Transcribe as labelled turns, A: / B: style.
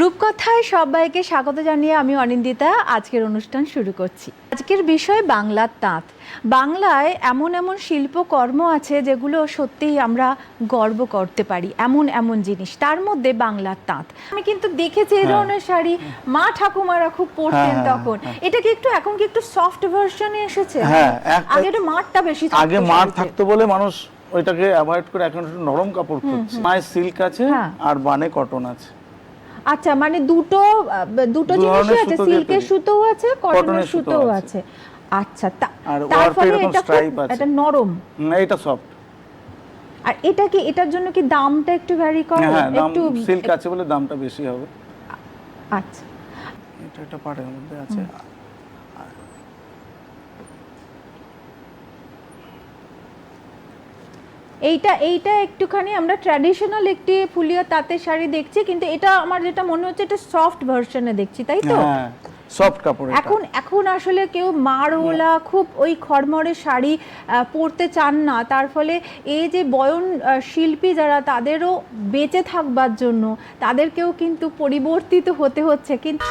A: রূপকথায় সবাইকে স্বাগত জানিয়ে আমি অনিন্দিতা আজকের অনুষ্ঠান শুরু করছি। আজকের বিষয় বাংলার তাঁত। বাংলায় এমন এমন শিল্পকর্ম আছে যেগুলো সত্যিই আমরা গর্ব করতে পারি, এমন এমন জিনিস, তার মধ্যে বাংলার তাঁত। আমি কিন্তু দেখেছি এই ধরনের শাড়ি মা ঠাকুমারা খুব পরতেন তখন। এটা কি একটু এখন কি একটু সফট ভার্সনে এসেছে? আগে তো মারটা বেশি থাকতো,
B: আগে মার থাকতো বলে মানুষ ওইটাকে অ্যাভয়েড করে এখন একটু নরম কাপড় খুঁজছে। মায়ের সিল্ক আছে আর বানে কটন আছে।
A: আচ্ছা, মানে দুটো জিনিসই আছে, সিল্কের সুতোও আছে, কটনের সুতোও আছে। আচ্ছা, তারপরে এটা নরম,
B: এটা সফট।
A: আর এটা কি, এটার জন্য কি দামটা একটু ভ্যারি করে?
B: একটু সিল্ক আছে বলে দামটা বেশি হবে।
A: আচ্ছা,
B: এটা পাড়ের মধ্যে আছে।
A: এইটা একটুখানি আমরা ট্র্যাডিশনাল একটি ফুলিয়া তাঁতের শাড়ি দেখছি, কিন্তু এটা আমার যেটা মনে হচ্ছে এটা সফট ভার্সনে দেখছি, তাই তো?
B: হ্যাঁ, সফট কাপড়।
A: এখন আসলে কেউ মারওয়ালা খুব ওই খড়মড়ে শাড়ি পরতে চান না, তার ফলে এই যে বয়ন শিল্পী যারা, তাদেরও বেঁচে থাকবার জন্য তাদেরকেও কিন্তু পরিবর্তিত হতে হচ্ছে। কিন্তু